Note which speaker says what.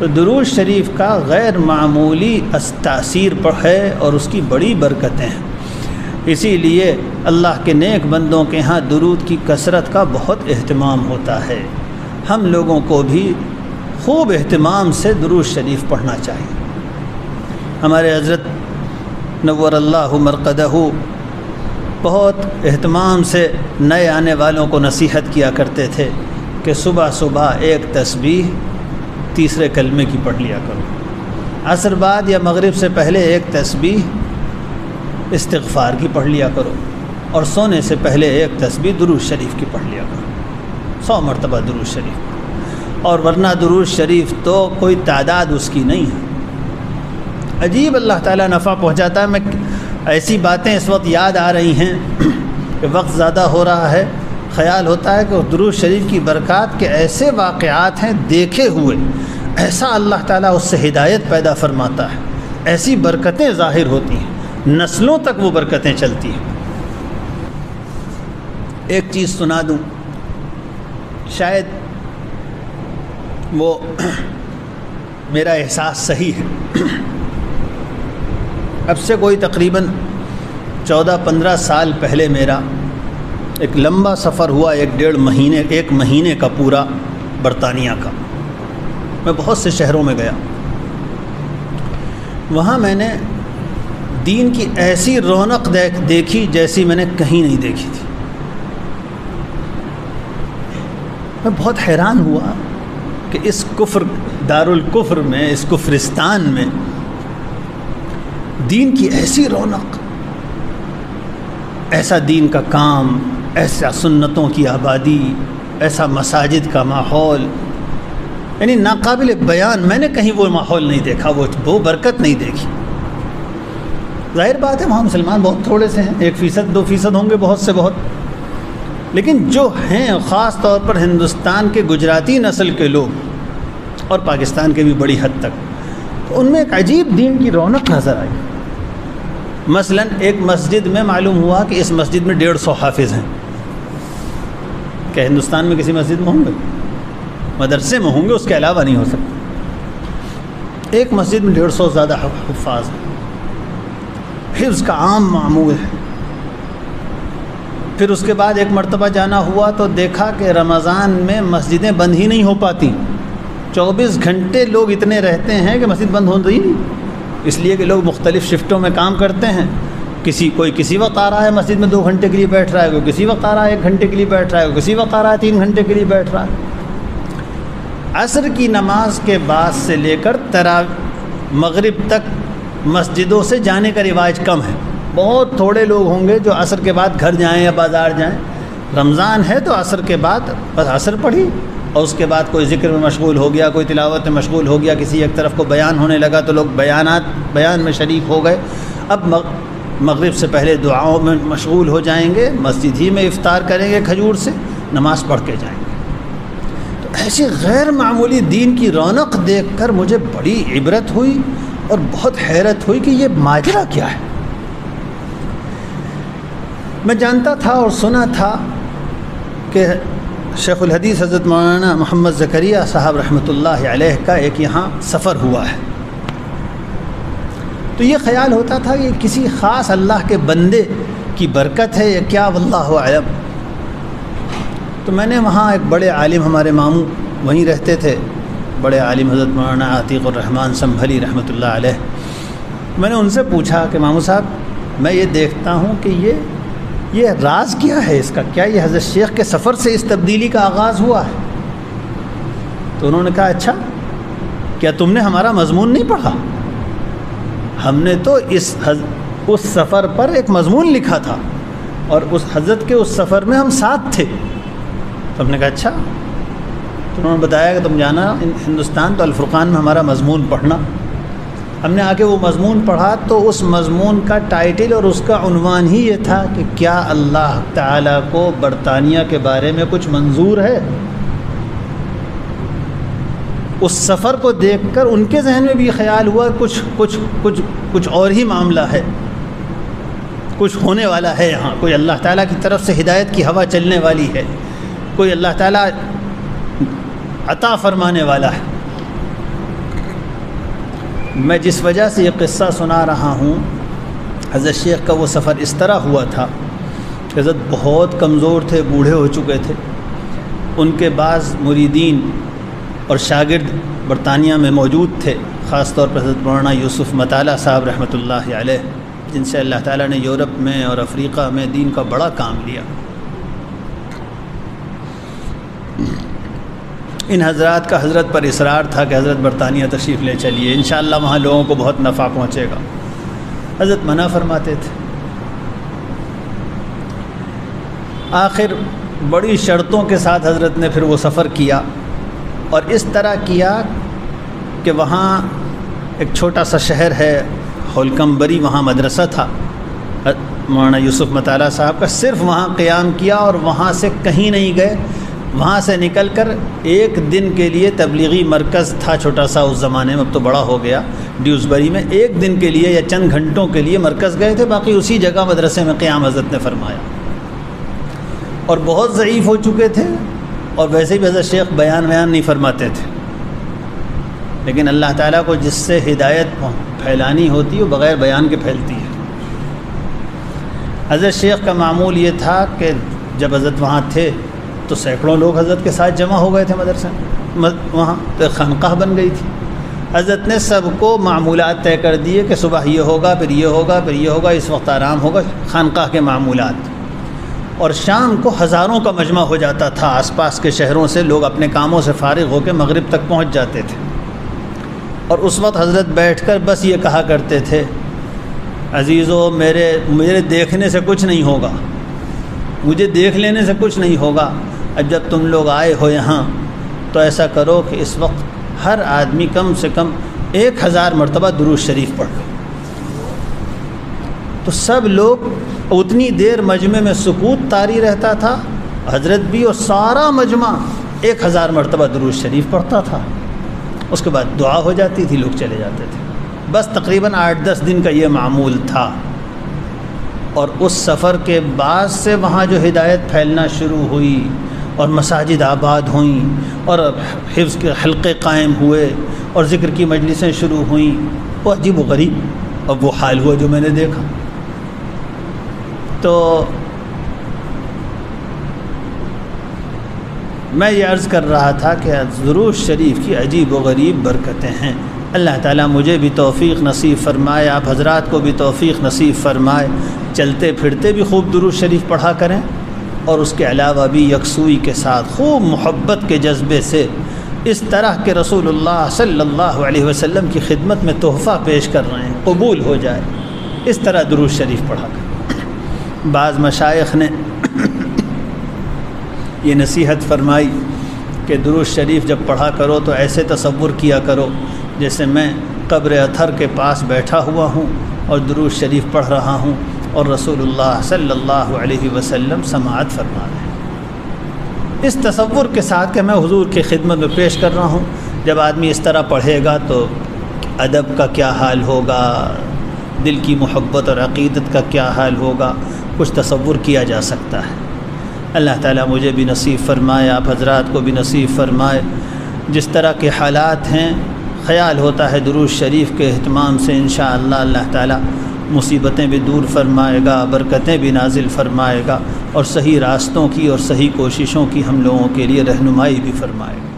Speaker 1: تو درود شریف کا غیر معمولی تاثیر پر ہے اور اس کی بڑی برکتیں ہیں۔ اسی لیے اللہ کے نیک بندوں کے ہاں درود کی کثرت کا بہت اہتمام ہوتا ہے۔ ہم لوگوں کو بھی خوب اہتمام سے درود شریف پڑھنا چاہیے۔ ہمارے حضرت نور اللہ مرقدہ بہت اہتمام سے نئے آنے والوں کو نصیحت کیا کرتے تھے کہ صبح صبح ایک تسبیح تیسرے کلمے کی پڑھ لیا کرو، عصر بعد یا مغرب سے پہلے ایک تسبیح استغفار کی پڑھ لیا کرو، اور سونے سے پہلے ایک تسبیح درود شریف کی پڑھ لیا کرو، 100 مرتبہ درود شریف۔ اور ورنہ درود شریف تو کوئی تعداد اس کی نہیں ہے۔ عجیب اللہ تعالیٰ نفع پہنچاتا ہے۔ میں ایسی باتیں اس وقت یاد آ رہی ہیں کہ وقت زیادہ ہو رہا ہے، خیال ہوتا ہے کہ درود شریف کی برکات کے ایسے واقعات ہیں دیکھے ہوئے، ایسا اللہ تعالیٰ اس سے ہدایت پیدا فرماتا ہے، ایسی برکتیں ظاہر ہوتی ہیں، نسلوں تک وہ برکتیں چلتی ہیں۔ ایک چیز سنا دوں، شاید وہ میرا احساس صحیح ہے۔ اب سے کوئی تقریباً 14-15 سال پہلے میرا ایک لمبا سفر ہوا، 1 مہینے کا پورا، برطانیہ کا۔ میں بہت سے شہروں میں گیا، وہاں میں نے دین کی ایسی رونق دیکھی جیسی میں نے کہیں نہیں دیکھی تھی۔ میں بہت حیران ہوا کہ اس دارالکفر میں، اس کفرستان میں دین کی ایسی رونق، ایسا دین کا کام، ایسا سنتوں کی آبادی، ایسا مساجد کا ماحول، یعنی ناقابل بیان۔ میں نے کہیں وہ ماحول نہیں دیکھا، وہ برکت نہیں دیکھی۔ ظاہر بات ہے وہاں مسلمان بہت تھوڑے سے ہیں، 1% 2% ہوں گے بہت سے بہت، لیکن جو ہیں خاص طور پر ہندوستان کے گجراتی نسل کے لوگ اور پاکستان کے بھی بڑی حد تک، تو ان میں ایک عجیب دین کی رونق نظر آئی۔ مثلا ایک مسجد میں معلوم ہوا کہ اس مسجد میں 150 حافظ ہیں۔ کیا ہندوستان میں کسی مسجد میں ہوں گے؟ مدرسے میں ہوں گے، اس کے علاوہ نہیں ہو سکتا۔ ایک مسجد میں 150 زیادہ حفاظ ہیں، حفظ کا عام معمول ہے۔ پھر اس کے بعد ایک مرتبہ جانا ہوا تو دیکھا کہ رمضان میں مسجدیں بند ہی نہیں ہو پاتی، 24 گھنٹے لوگ اتنے رہتے ہیں کہ مسجد بند ہوتی ہی نہیں، اس لیے کہ لوگ مختلف شفٹوں میں کام کرتے ہیں۔ کوئی کسی وقت آ رہا ہے مسجد میں 2 گھنٹے کے لیے بیٹھ رہا ہے، کوئی کسی وقت آ رہا ہے 1 گھنٹے کے لیے بیٹھ رہا ہے، کوئی کسی وقت آ رہا ہے 3 گھنٹے کے لیے بیٹھ رہا ہے۔ عصر کی نماز کے بعد سے لے کر مغرب تک مسجدوں سے جانے کا رواج کم ہے، بہت تھوڑے لوگ ہوں گے جو عصر کے بعد گھر جائیں یا بازار جائیں۔ رمضان ہے تو عصر کے بعد بس عصر پڑھی، اور اس کے بعد کوئی ذکر میں مشغول ہو گیا، کوئی تلاوت میں مشغول ہو گیا، کسی ایک طرف کو بیان ہونے لگا تو لوگ بیان میں شریک ہو گئے۔ اب مغرب سے پہلے دعاؤں میں مشغول ہو جائیں گے، مسجد ہی میں افطار کریں گے کھجور سے، نماز پڑھ کے جائیں گے۔ تو ایسی غیر معمولی دین کی رونق دیکھ کر مجھے بڑی عبرت ہوئی اور بہت حیرت ہوئی کہ یہ ماجرا کیا ہے۔ میں جانتا تھا اور سنا تھا کہ شیخ الحدیث حضرت مولانا محمد زکریہ صاحب رحمۃ اللہ علیہ کا ایک یہاں سفر ہوا ہے، تو یہ خیال ہوتا تھا کہ کسی خاص اللہ کے بندے کی برکت ہے یا کیا، واللہ اعلم۔ تو میں نے وہاں ایک بڑے عالم، ہمارے ماموں وہیں رہتے تھے، بڑے عالم حضرت مولانا عتیق الرحمن سنبھلی رحمۃ اللہ علیہ، میں نے ان سے پوچھا کہ ماموں صاحب میں یہ دیکھتا ہوں کہ یہ راز کیا ہے اس کا، کیا یہ حضرت شیخ کے سفر سے اس تبدیلی کا آغاز ہوا ہے؟ تو انہوں نے کہا اچھا کیا تم نے ہمارا مضمون نہیں پڑھا؟ ہم نے تو اس سفر پر ایک مضمون لکھا تھا اور اس حضرت کے اس سفر میں ہم ساتھ تھے۔ تو ہم نے کہا اچھا، تو انہوں نے بتایا کہ تم جانا ہندوستان تو الفرقان میں ہمارا مضمون پڑھنا۔ ہم نے آ کے وہ مضمون پڑھا تو اس مضمون کا ٹائٹل اور اس کا عنوان ہی یہ تھا کہ کیا اللہ تعالیٰ کو برطانیہ کے بارے میں کچھ منظور ہے؟ اس سفر کو دیکھ کر ان کے ذہن میں بھی خیال ہوا کچھ اور ہی معاملہ ہے، کچھ ہونے والا ہے یہاں، کوئی اللہ تعالیٰ کی طرف سے ہدایت کی ہوا چلنے والی ہے، کوئی اللہ تعالیٰ عطا فرمانے والا ہے۔ میں جس وجہ سے یہ قصہ سنا رہا ہوں، حضرت شیخ کا وہ سفر اس طرح ہوا تھا کہ حضرت بہت کمزور تھے، بوڑھے ہو چکے تھے۔ ان کے بعض مریدین اور شاگرد برطانیہ میں موجود تھے، خاص طور پر حضرت مولانا یوسف مطالعہ صاحب رحمۃ اللہ علیہ، جن سے اللہ تعالیٰ نے یورپ میں اور افریقہ میں دین کا بڑا کام لیا۔ ان حضرات کا حضرت پر اصرار تھا کہ حضرت برطانیہ تشریف لے چلیے، انشاءاللہ وہاں لوگوں کو بہت نفع پہنچے گا۔ حضرت منع فرماتے تھے۔ آخر بڑی شرطوں کے ساتھ حضرت نے پھر وہ سفر کیا، اور اس طرح کیا کہ وہاں ایک چھوٹا سا شہر ہے ہولکمبری، وہاں مدرسہ تھا مولانا یوسف مطالعہ صاحب کا، صرف وہاں قیام کیا اور وہاں سے کہیں نہیں گئے۔ وہاں سے نکل کر ایک دن کے لیے تبلیغی مرکز تھا چھوٹا سا اس زمانے میں، اب تو بڑا ہو گیا، ڈیوزبری میں، ایک دن کے لیے یا چند گھنٹوں کے لیے مرکز گئے تھے، باقی اسی جگہ مدرسے میں قیام حضرت نے فرمایا۔ اور بہت ضعیف ہو چکے تھے، اور ویسے بھی حضرت شیخ بیان نہیں فرماتے تھے، لیکن اللہ تعالیٰ کو جس سے ہدایت پھیلانی ہوتی ہے وہ بغیر بیان کے پھیلتی ہے۔ حضرت شیخ کا معمول یہ تھا کہ جب حضرت وہاں تھے تو سینکڑوں لوگ حضرت کے ساتھ جمع ہو گئے تھے مدرسے میں، وہاں تو خانقاہ بن گئی تھی۔ حضرت نے سب کو معمولات طے کر دیے کہ صبح یہ ہوگا، پھر یہ ہوگا، پھر یہ ہوگا، اس وقت آرام ہوگا، خانقاہ کے معمولات۔ اور شام کو ہزاروں کا مجمع ہو جاتا تھا، آس پاس کے شہروں سے لوگ اپنے کاموں سے فارغ ہو کے مغرب تک پہنچ جاتے تھے، اور اس وقت حضرت بیٹھ کر بس یہ کہا کرتے تھے، عزیزو میرے دیکھنے سے کچھ نہیں ہوگا، مجھے دیکھ لینے سے کچھ نہیں ہوگا، اب جب تم لوگ آئے ہو یہاں تو ایسا کرو کہ اس وقت ہر آدمی کم سے کم 1000 مرتبہ درود شریف پڑھ لو۔ تو سب لوگ، اتنی دیر مجمع میں سکوت طاری رہتا تھا، حضرت بھی اور سارا مجمع 1000 مرتبہ درود شریف پڑھتا تھا۔ اس کے بعد دعا ہو جاتی تھی، لوگ چلے جاتے تھے۔ بس تقریباً 8-10 دن کا یہ معمول تھا، اور اس سفر کے بعد سے وہاں جو ہدایت پھیلنا شروع ہوئی اور مساجد آباد ہوئیں اور حفظ کے حلقے قائم ہوئے اور ذکر کی مجلسیں شروع ہوئیں، وہ عجیب و غریب اب وہ حال ہوا جو میں نے دیکھا۔ تو میں یہ عرض کر رہا تھا کہ درود شریف کی عجیب و غریب برکتیں ہیں۔ اللہ تعالیٰ مجھے بھی توفیق نصیب فرمائے، آپ حضرات کو بھی توفیق نصیب فرمائے، چلتے پھرتے بھی خوب درود شریف پڑھا کریں، اور اس کے علاوہ بھی یکسوئی کے ساتھ خوب محبت کے جذبے سے اس طرح کے رسول اللہ صلی اللہ علیہ وسلم کی خدمت میں تحفہ پیش کر رہے ہیں، قبول ہو جائے، اس طرح درود شریف پڑھا کریں۔ بعض مشائخ نے یہ نصیحت فرمائی کہ درود شریف جب پڑھا کرو تو ایسے تصور کیا کرو جیسے میں قبر اطہر کے پاس بیٹھا ہوا ہوں اور درود شریف پڑھ رہا ہوں، اور رسول اللہ صلی اللہ علیہ وسلم سماعت فرما رہے ہیں، اس تصور کے ساتھ کہ میں حضور کی خدمت میں پیش کر رہا ہوں۔ جب آدمی اس طرح پڑھے گا تو ادب کا کیا حال ہوگا، دل کی محبت اور عقیدت کا کیا حال ہوگا، کچھ تصور کیا جا سکتا ہے۔ اللہ تعالیٰ مجھے بھی نصیب فرمائے، آپ حضرات کو بھی نصیب فرمائے۔ جس طرح کے حالات ہیں، خیال ہوتا ہے درود شریف کے اہتمام سے انشاءاللہ اللہ تعالیٰ مصیبتیں بھی دور فرمائے گا، برکتیں بھی نازل فرمائے گا، اور صحیح راستوں کی اور صحیح کوششوں کی ہم لوگوں کے لیے رہنمائی بھی فرمائے گا۔